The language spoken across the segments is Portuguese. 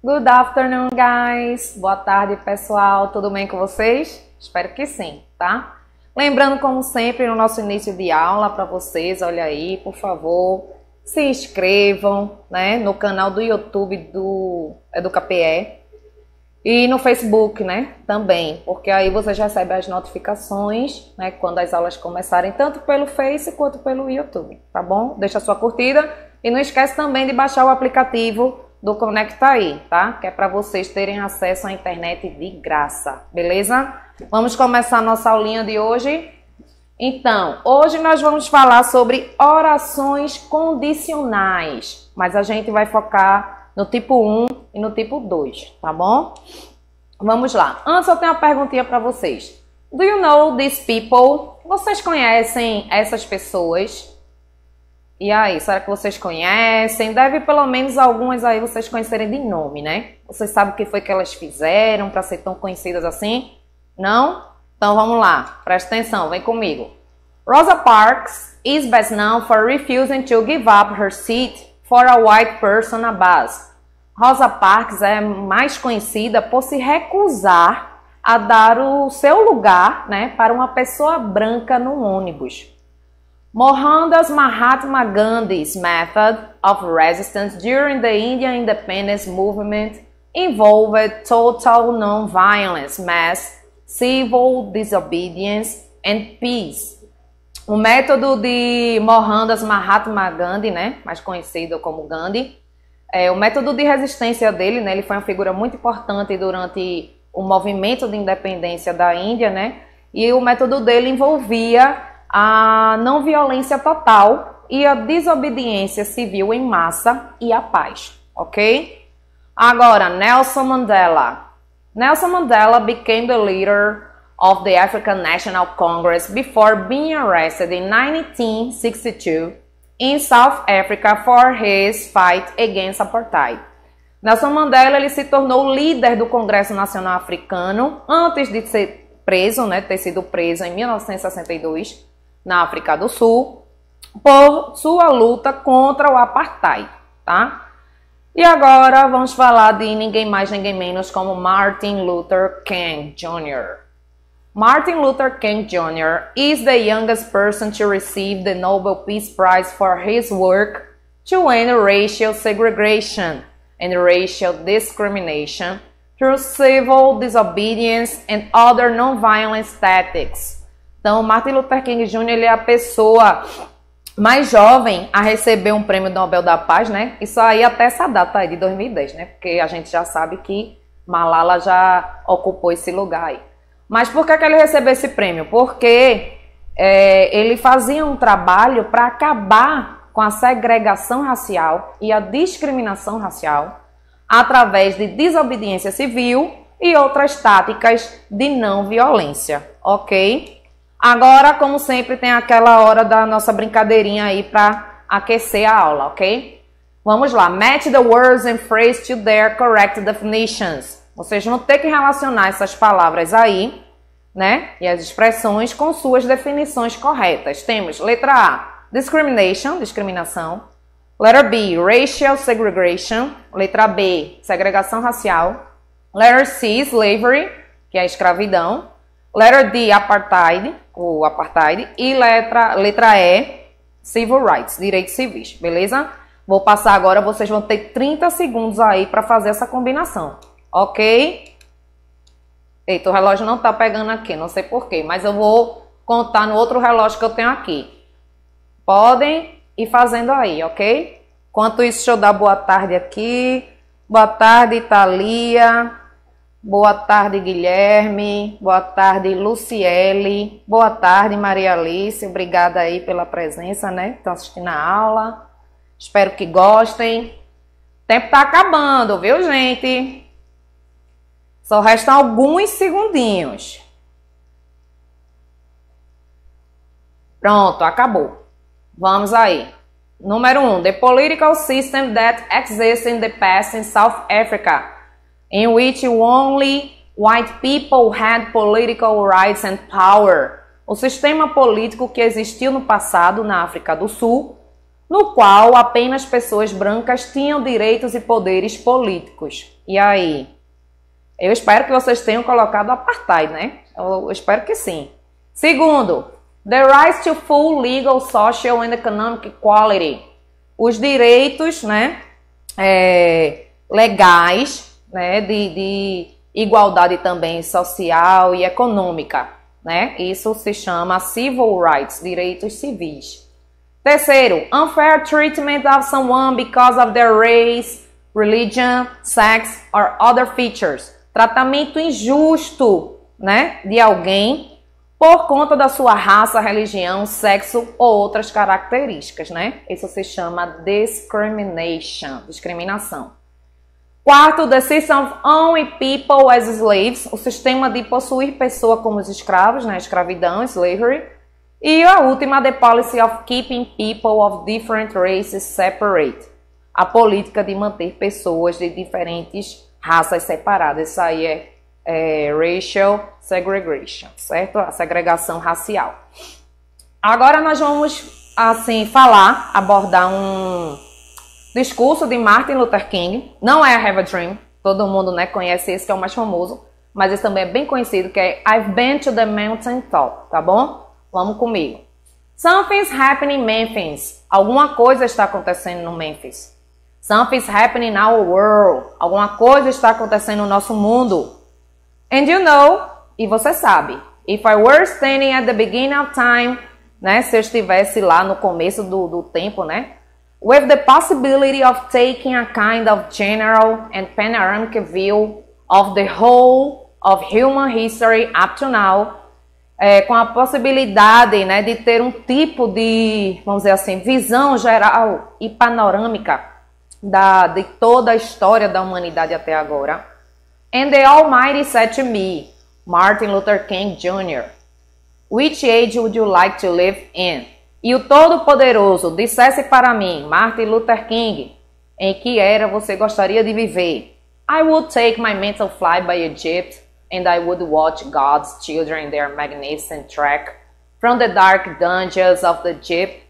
Good afternoon, guys! Boa tarde, pessoal! Tudo bem com vocês? Espero que sim, tá? Lembrando, como sempre, no nosso início de aula, para vocês, olha aí, por favor, se inscrevam, né, no canal do YouTube do EducaPE e no Facebook, né, também, porque aí vocês recebem as notificações, né, quando as aulas começarem, tanto pelo Face quanto pelo YouTube, tá bom? Deixa a sua curtida e não esquece também de baixar o aplicativo do Conecta aí, tá? Que é para vocês terem acesso à internet de graça, beleza? Vamos começar a nossa aulinha de hoje. Então, hoje nós vamos falar sobre orações condicionais, mas a gente vai focar no tipo 1 e no tipo 2, tá bom? Vamos lá. Antes eu tenho uma perguntinha para vocês. Do you know these people? Vocês conhecem essas pessoas? E aí, será que vocês conhecem? Deve pelo menos algumas aí vocês conhecerem de nome, né? Vocês sabem o que foi que elas fizeram para ser tão conhecidas assim? Não? Então vamos lá, presta atenção, vem comigo. Rosa Parks is best known for refusing to give up her seat for a white person on a bus. Rosa Parks é mais conhecida por se recusar a dar o seu lugar, né, para uma pessoa branca no ônibus. Mohandas Mahatma Gandhi's method of resistance during the Indian independence movement involved total non-violence, mass civil disobedience and peace. O método de Mohandas Mahatma Gandhi, né, mais conhecido como Gandhi, o método de resistência dele, né, ele foi uma figura muito importante durante o movimento de independência da Índia, né, e o método dele envolvia a não violência total e a desobediência civil em massa e a paz, ok? Agora, Nelson Mandela. Nelson Mandela became the leader of the African National Congress before being arrested in 1962 in South Africa for his fight against apartheid. Nelson Mandela ele se tornou líder do Congresso Nacional Africano antes de ser preso, né, ter sido preso em 1962 na África do Sul por sua luta contra o apartheid, tá? E agora vamos falar de ninguém mais, ninguém menos como Martin Luther King Jr. Martin Luther King Jr. is the youngest person to receive the Nobel Peace Prize for his work to end racial segregation and racial discrimination through civil disobedience and other non-violent tactics. Então, Martin Luther King Jr. ele é a pessoa mais jovem a receber um prêmio Nobel da Paz, né? Isso aí até essa data aí de 2010, né? Porque a gente já sabe que Malala já ocupou esse lugar aí. Mas por que ele recebeu esse prêmio? Porque ele fazia um trabalho para acabar com a segregação racial e a discriminação racial através de desobediência civil e outras táticas de não violência, ok? Agora, como sempre, tem aquela hora da nossa brincadeirinha aí para aquecer a aula, ok? Vamos lá. Match the words and phrases to their correct definitions. Vocês vão ter que relacionar essas palavras aí, né? E as expressões com suas definições corretas. Temos letra A, discrimination, discriminação. Letra B, racial segregation. Letra B, segregação racial. Letra C, slavery, que é a escravidão. Letra D, apartheid, ou apartheid. E letra E, civil rights, direitos civis, beleza? Vou passar agora, vocês vão ter 30 segundos aí para fazer essa combinação, ok? Eita, o relógio não tá pegando aqui, não sei porquê, mas eu vou contar no outro relógio que eu tenho aqui. Podem ir fazendo aí, ok? Enquanto isso, deixa eu dar boa tarde aqui. Boa tarde, Thalia. Boa tarde, Guilherme. Boa tarde, Luciele. Boa tarde, Maria Alice. Obrigada aí pela presença, né? Estão assistindo a aula. Espero que gostem. O tempo tá acabando, viu, gente? Só restam alguns segundinhos. Pronto, acabou. Vamos aí. Número 1. The political system that exists in the past in South Africa, in which only white people had political rights and power. O sistema político que existiu no passado na África do Sul, no qual apenas pessoas brancas tinham direitos e poderes políticos. E aí? Eu espero que vocês tenham colocado apartheid, né? Eu espero que sim. Segundo, the right to full legal, social and economic equality. Os direitos, né, legais, né, de igualdade também social e econômica, né? Isso se chama civil rights, direitos civis. Terceiro, unfair treatment of someone because of their race, religion, sex or other features. Tratamento injusto, né, de alguém por conta da sua raça, religião, sexo ou outras características, né? Isso se chama discrimination, discriminação. Quarto, the system of owning people as slaves, o sistema de possuir pessoa como os escravos, né, escravidão, slavery. E a última, the policy of keeping people of different races separate, a política de manter pessoas de diferentes raças separadas. Isso aí é racial segregation, certo? A segregação racial. Agora nós vamos, assim, abordar um discurso de Martin Luther King. Não é I Have a Dream, todo mundo, né, conhece esse que é o mais famoso, mas esse também é bem conhecido, que é I've been to the mountain top, tá bom? Vamos comigo. Something's happening in Memphis. Alguma coisa está acontecendo no Memphis. Something's happening in our world. Alguma coisa está acontecendo no nosso mundo. And you know, e você sabe, if I were standing at the beginning of time, né, se eu estivesse lá no começo do tempo, né, with the possibility of taking a kind of general and panoramic view of the whole of human history up to now, com a possibilidade, né, de ter um tipo de, vamos dizer assim, visão geral e panorâmica de toda a história da humanidade até agora. And the Almighty said to me, Martin Luther King Jr., which age would you like to live in? E o Todo-Poderoso dissesse para mim, Martin Luther King, em que era você gostaria de viver? I would take my mental flight by Egypt, and I would watch God's children in their magnificent trek from the dark dungeons of the Egypt,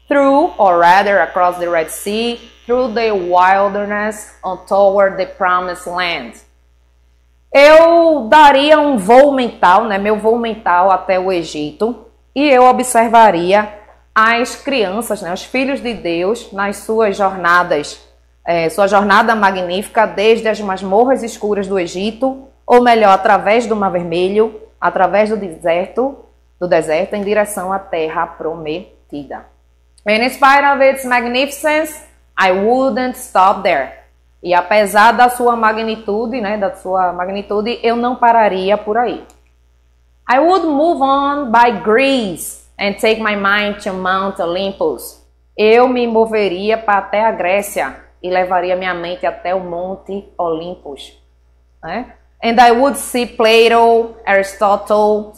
through, or rather across the Red Sea, through the wilderness on toward the promised land. Eu daria um voo mental, né, meu voo mental até o Egito, e eu observaria as crianças, né, os filhos de Deus, nas suas jornadas, sua jornada magnífica desde as masmorras escuras do Egito, ou melhor, através do Mar Vermelho, através do deserto, em direção à Terra Prometida. And in spite of its magnificence, I wouldn't stop there. E apesar da sua magnitude, né, eu não pararia por aí. I would move on by Greece and take my mind to Mount Olympus. Eu me moveria até a Grécia e levaria minha mente até o Monte Olympus, né? And I would see Plato, Aristotle,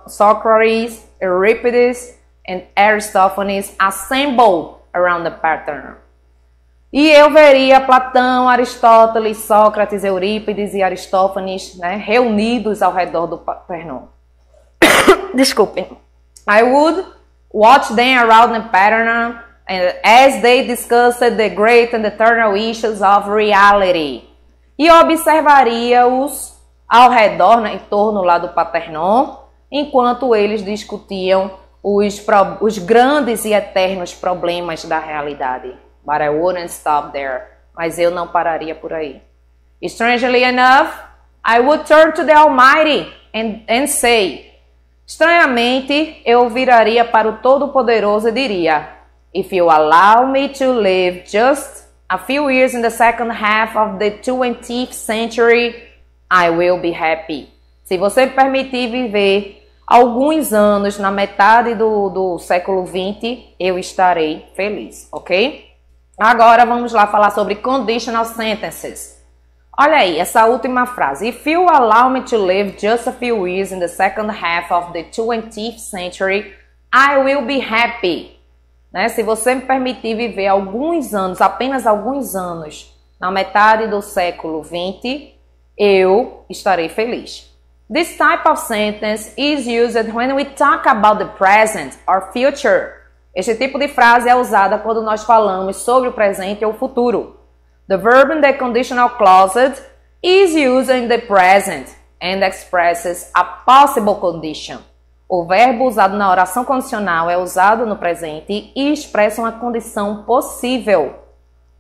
Socrates, Euripides, and Aristophanes assembled around the Parthenon. E eu veria Platão, Aristóteles, Sócrates, Eurípides e Aristófanes, né, reunidos ao redor do Parthenon. Desculpem. I would watch them around the Parthenon as they discussed the great and eternal issues of reality. E observaria-os ao redor, né, em torno lá do Parthenon, enquanto eles discutiam os grandes e eternos problemas da realidade. But I wouldn't stop there. Mas eu não pararia por aí. Strangely enough, I would turn to the Almighty and say, estranhamente, eu viraria para o Todo-Poderoso e diria, if you allow me to live just a few years in the second half of the 20th century, I will be happy. Se você me permitir viver alguns anos na metade do século 20, eu estarei feliz, ok? Agora vamos lá falar sobre conditional sentences. Olha aí, essa última frase. If you allow me to live just a few years in the second half of the 20th century, I will be happy. Né? Se você me permitir viver alguns anos, apenas alguns anos, na metade do século 20, eu estarei feliz. This type of sentence is used when we talk about the present or future. Este tipo de frase é usada quando nós falamos sobre o presente ou futuro. The verb in the conditional clause is used in the present and expresses a possible condition. O verbo usado na oração condicional é usado no presente e expressa uma condição possível.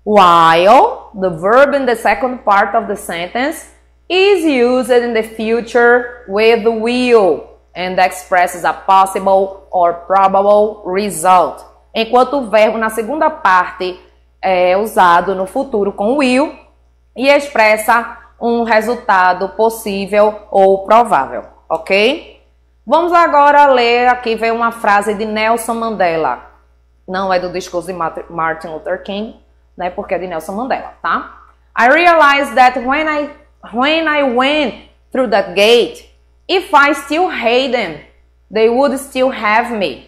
While the verb in the second part of the sentence is used in the future with will and expresses a possible or probable result. Enquanto o verbo na segunda parte é usado no futuro com will e expressa um resultado possível ou provável, ok? Vamos agora ler, aqui vem uma frase de Nelson Mandela. Não é do discurso de Martin Luther King, né, porque é de Nelson Mandela, tá? I realized that when I went through that gate, if I still hate them, they would still have me.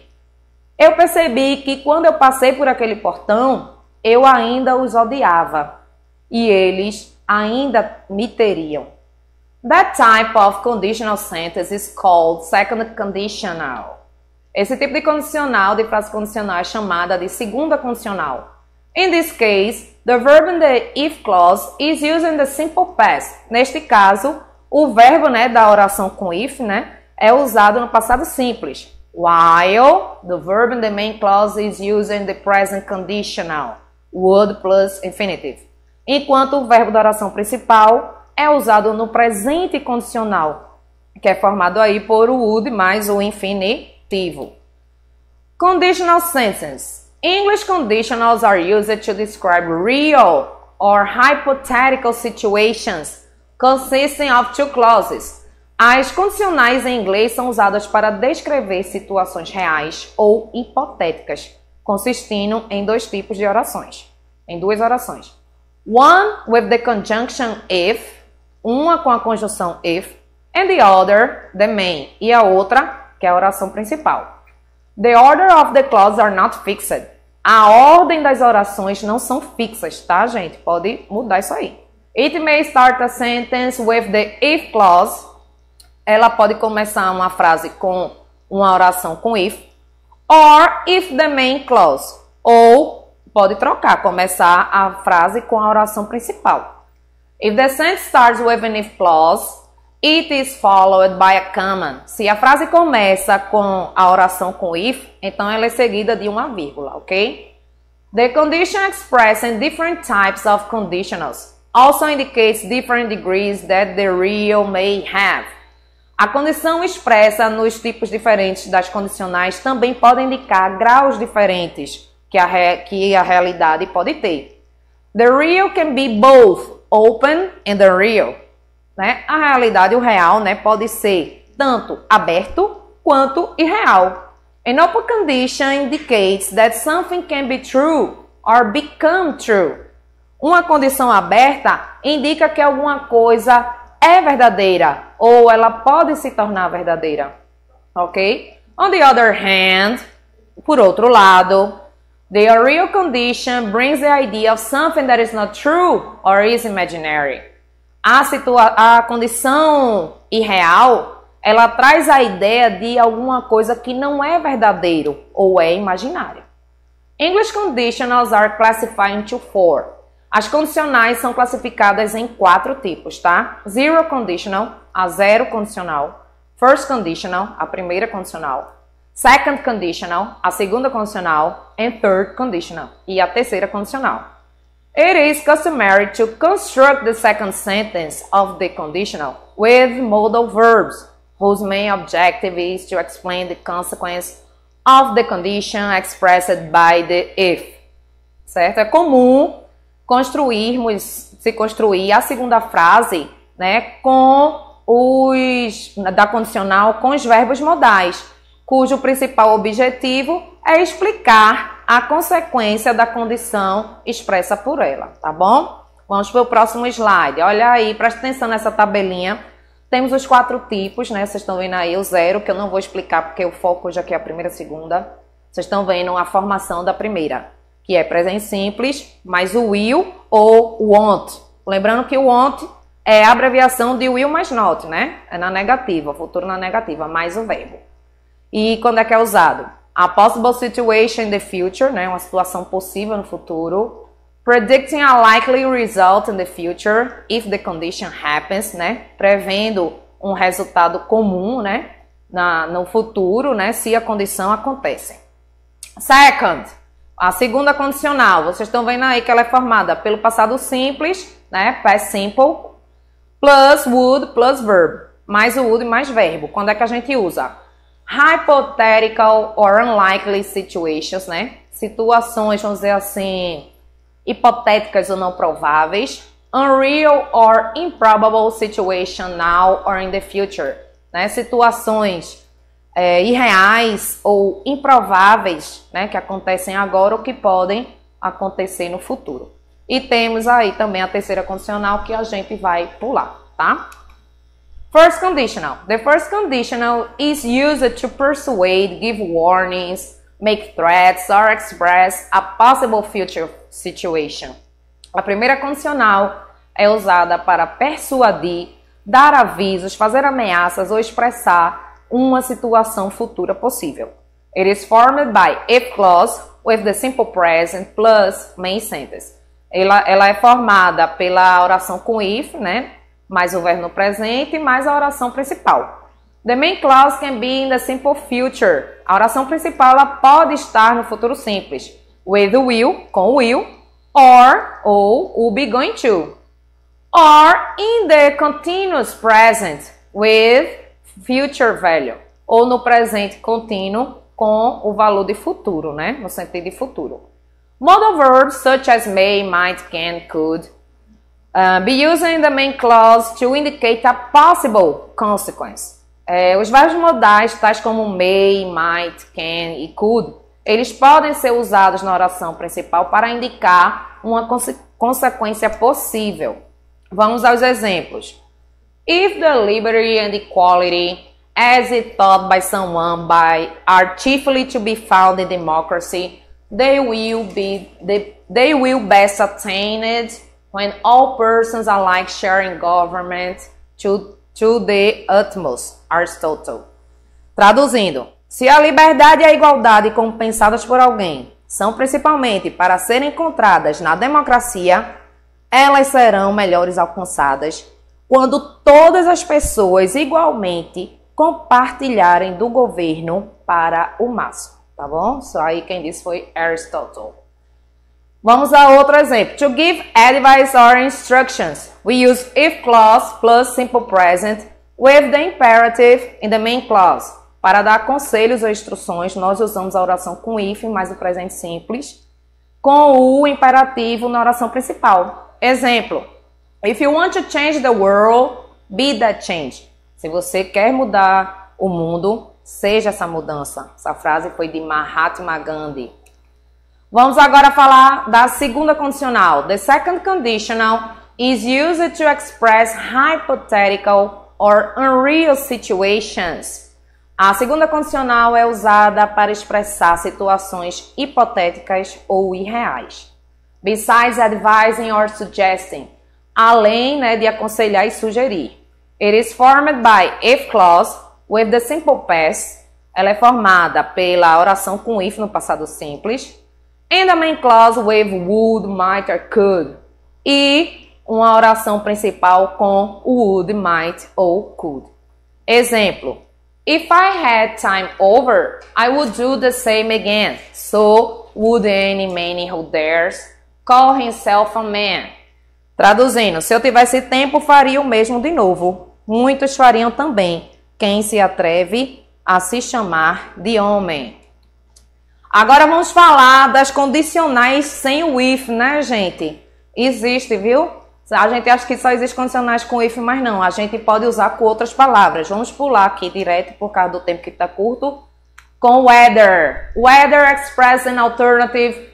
Eu percebi que quando eu passei por aquele portão, eu ainda os odiava e eles ainda me teriam. That type of conditional sentence is called second conditional. Esse tipo de condicional, de frase condicional, é chamada de segunda condicional. In this case, the verb in the if clause is used in the simple past. Neste caso, o verbo, né, da oração com if, né, é usado no passado simples. While the verb in the main clause is used in the present conditional. Would plus infinitive. Enquanto o verbo da oração principal é usado no presente condicional, que é formado aí por o would mais o infinitivo. Conditional sentence. English conditionals are used to describe real or hypothetical situations consisting of two clauses. As condicionais em inglês são usadas para descrever situações reais ou hipotéticas, consistindo em dois tipos de orações, em duas orações. One with the conjunction if, uma com a conjunção if, and the other, the main, e a outra, que é a oração principal. The order of the clauses are not fixed. A ordem das orações não são fixas, tá, gente? Pode mudar isso aí. It may start a sentence with the if clause. Ela pode começar uma frase com uma oração com if. Or if the main clause. Ou pode trocar, começar a frase com a oração principal. If the sentence starts with an if clause, it is followed by a comma. Se a frase começa com a oração com if, então ela é seguida de uma vírgula, ok? The condition expressing different types of conditionals also indicates different degrees that the real may have. A condição expressa nos tipos diferentes das condicionais também pode indicar graus diferentes que a realidade pode ter. The real can be both open and unreal. Né? A realidade, o real, né, pode ser tanto aberto quanto irreal. An open condition indicates that something can be true or become true. Uma condição aberta indica que alguma coisa é verdadeira ou ela pode se tornar verdadeira. Ok? On the other hand, por outro lado, the unreal condition brings the idea of something that is not true or is imaginary. A condição irreal, ela traz a ideia de alguma coisa que não é verdadeiro ou é imaginário. English conditionals are classified into four. As condicionais são classificadas em 4 tipos, tá? Zero conditional, a zero condicional. First conditional, a primeira condicional. Second conditional, a segunda condicional. And third conditional, e a terceira condicional. It is customary to construct the second sentence of the conditional with modal verbs, whose main objective is to explain the consequence of the condition expressed by the if. Certo? É comum se construir a segunda frase, né, com da condicional com os verbos modais, cujo principal objetivo é explicar a consequência da condição expressa por ela, tá bom? Vamos para o próximo slide. Olha aí, presta atenção nessa tabelinha. Temos os 4 tipos, né? Vocês estão vendo aí o zero, que eu não vou explicar porque o foco hoje aqui é a primeira e a segunda. Vocês estão vendo a formação da primeira, que é presente simples, mais o will ou want. Lembrando que o want é a abreviação de will mais not, né? É na negativa, futuro na negativa, mais o verbo. E quando é que é usado? A possible situation in the future, né? Uma situação possível no futuro. Predicting a likely result in the future if the condition happens, né? Prevendo um resultado comum, né? No futuro, né? Se a condição acontece. Second, a segunda condicional. Vocês estão vendo aí que ela é formada pelo passado simples, né? Past simple, plus would, plus verb. Mais o would e mais verbo. Quando é que a gente usa? Hypothetical or unlikely situations, né? Situações, vamos dizer assim, hipotéticas ou não prováveis. Unreal or improbable situation now or in the future, né? Situações irreais ou improváveis, né? Que acontecem agora ou que podem acontecer no futuro. E temos aí também a terceira condicional que a gente vai pular, tá? First conditional. The first conditional is used to persuade, give warnings, make threats or express a possible future situation. A primeira condicional é usada para persuadir, dar avisos, fazer ameaças ou expressar uma situação futura possível. It is formed by if clause with the simple present plus main sentence. Ela é formada pela oração com if, né? Mais o verbo no presente, mais a oração principal. The main clause can be in the simple future. A oração principal ela pode estar no futuro simples. With will, com will, ou will be going to. Or in the continuous present, with future value. Ou no presente contínuo, com o valor de futuro, né? No sentido de futuro. Modal verbs such as may, might, can, could be used in the main clause to indicate a possible consequence. Os verbos modais, tais como may, might, can e could, eles podem ser usados na oração principal para indicar uma consequência possível. Vamos aos exemplos. If the liberty and equality, as it thought by someone, are chiefly to be found in democracy, they will best attained when all persons alike share in government to the utmost. Aristotle. Traduzindo, se a liberdade e a igualdade como pensadas por alguém são principalmente para serem encontradas na democracia, elas serão melhores alcançadas quando todas as pessoas igualmente compartilharem do governo para o máximo. Tá bom? Isso aí quem disse foi Aristotle. Vamos a outro exemplo. To give advice or instructions, we use if clause plus simple present with the imperative in the main clause. Para dar conselhos ou instruções, nós usamos a oração com if mais o presente simples, com o imperativo na oração principal. Exemplo. If you want to change the world, be that change. Se você quer mudar o mundo, seja essa mudança. Essa frase foi de Mahatma Gandhi. Vamos agora falar da segunda condicional. The second conditional is used to express hypothetical or unreal situations. A segunda condicional é usada para expressar situações hipotéticas ou irreais. Besides advising or suggesting, além, né, de aconselhar e sugerir. It is formed by if clause with the simple past. Ela é formada pela oração com if no passado simples. And the main clause with would, might or could. E uma oração principal com would, might ou could. Exemplo. If I had time over, I would do the same again. So would any man who dares call himself a man. Traduzindo, se eu tivesse tempo, faria o mesmo de novo. Muitos fariam também. Quem se atreve a se chamar de homem. Agora vamos falar das condicionais sem o if, né, gente? Existe, viu? A gente acha que só existe condicionais com if, mas não. A gente pode usar com outras palavras. Vamos pular aqui direto por causa do tempo que está curto. Com whether. Whether express an alternative.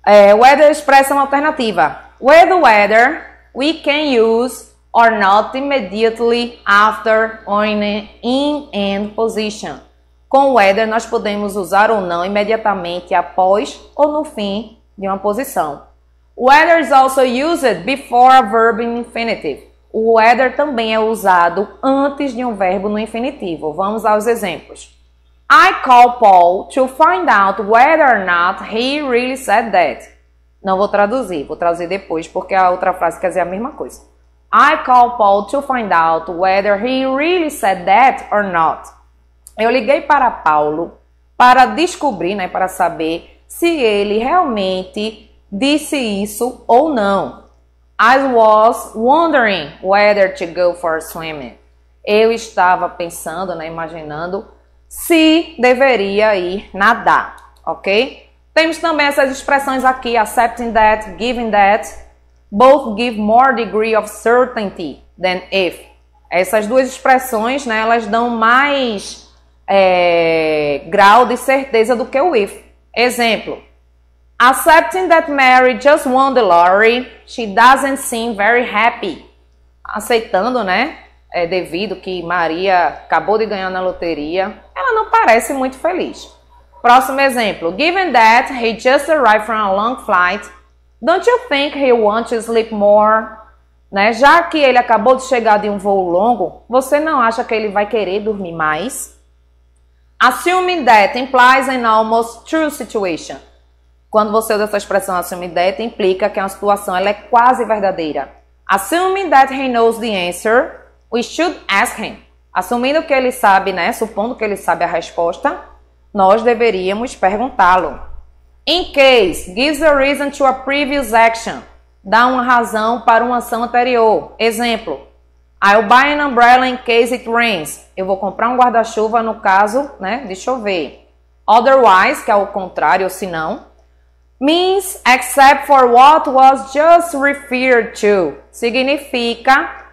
Whether expressa uma alternativa. With whether, we can use or not immediately after or in end position. Com whether, nós podemos usar ou não imediatamente após ou no fim de uma posição. Whether is also used before a verb in infinitive. O whether também é usado antes de um verbo no infinitivo. Vamos aos exemplos. I call Paul to find out whether or not he really said that. Não vou traduzir depois, porque a outra frase quer dizer a mesma coisa. I call Paul to find out whether he really said that or not. Eu liguei para Paulo para descobrir, né, para saber se ele realmente disse isso ou não. I was wondering whether to go for swimming. Eu estava pensando, né, imaginando se deveria ir nadar, ok? Temos também essas expressões aqui, accepting that, giving that. Both give more degree of certainty than if. Essas duas expressões, né, elas dão mais grau de certeza do que o if. Exemplo. Accepting that Mary just won the lottery, she doesn't seem very happy. Aceitando, né, devido que Maria acabou de ganhar na loteria, ela não parece muito feliz. Próximo exemplo. Given that he just arrived from a long flight, don't you think he wants to sleep more? Né? Já que ele acabou de chegar de um voo longo, você não acha que ele vai querer dormir mais? Assuming that implies an almost true situation. Quando você usa essa expressão assuming that, implica que uma situação ela é quase verdadeira. Assuming that he knows the answer, we should ask him. Assumindo que ele sabe, né? Supondo que ele sabe a resposta, nós deveríamos perguntá-lo. In case, gives a reason to a previous action. Dá uma razão para uma ação anterior. Exemplo. I'll buy an umbrella in case it rains. Eu vou comprar um guarda-chuva no caso, né, de chover. Otherwise, que é o contrário, ou se não. Means except for what was just referred to. Significa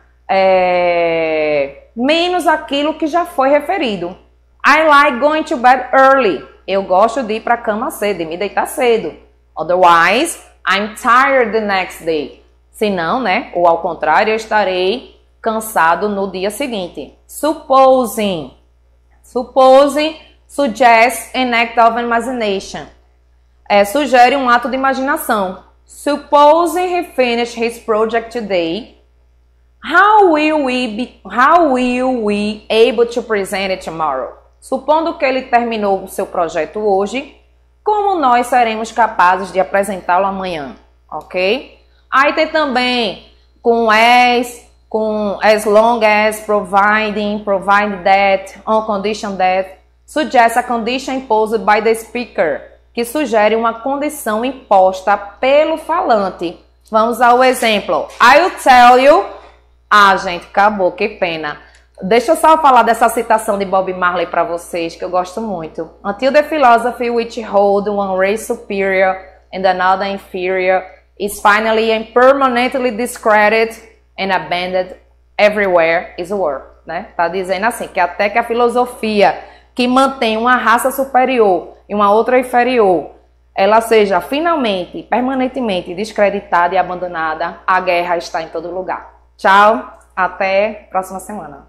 menos aquilo que já foi referido. I like going to bed early. Eu gosto de ir para a cama cedo, de me deitar cedo. Otherwise, I'm tired the next day. Se não, né? Ou ao contrário, eu estarei cansado no dia seguinte. Supposing. Supposing suggests an act of imagination. Sugere um ato de imaginação. Supposing he finished his project today, how will we be able to present it tomorrow? Supondo que ele terminou o seu projeto hoje, como nós seremos capazes de apresentá-lo amanhã, ok? Aí tem também com as long as, providing that, on condition that, suggests a condition imposed by the speaker, que sugere uma condição imposta pelo falante. Vamos ao exemplo. I'll tell you. Gente, acabou, que pena. Deixa eu só falar dessa citação de Bob Marley para vocês, que eu gosto muito. Until the philosophy which hold one race superior and another inferior is finally and permanently discredited and abandoned everywhere is war. Né? Tá dizendo assim, que até que a filosofia que mantém uma raça superior e uma outra inferior, ela seja finalmente, permanentemente descreditada e abandonada, a guerra está em todo lugar. Tchau, até próxima semana.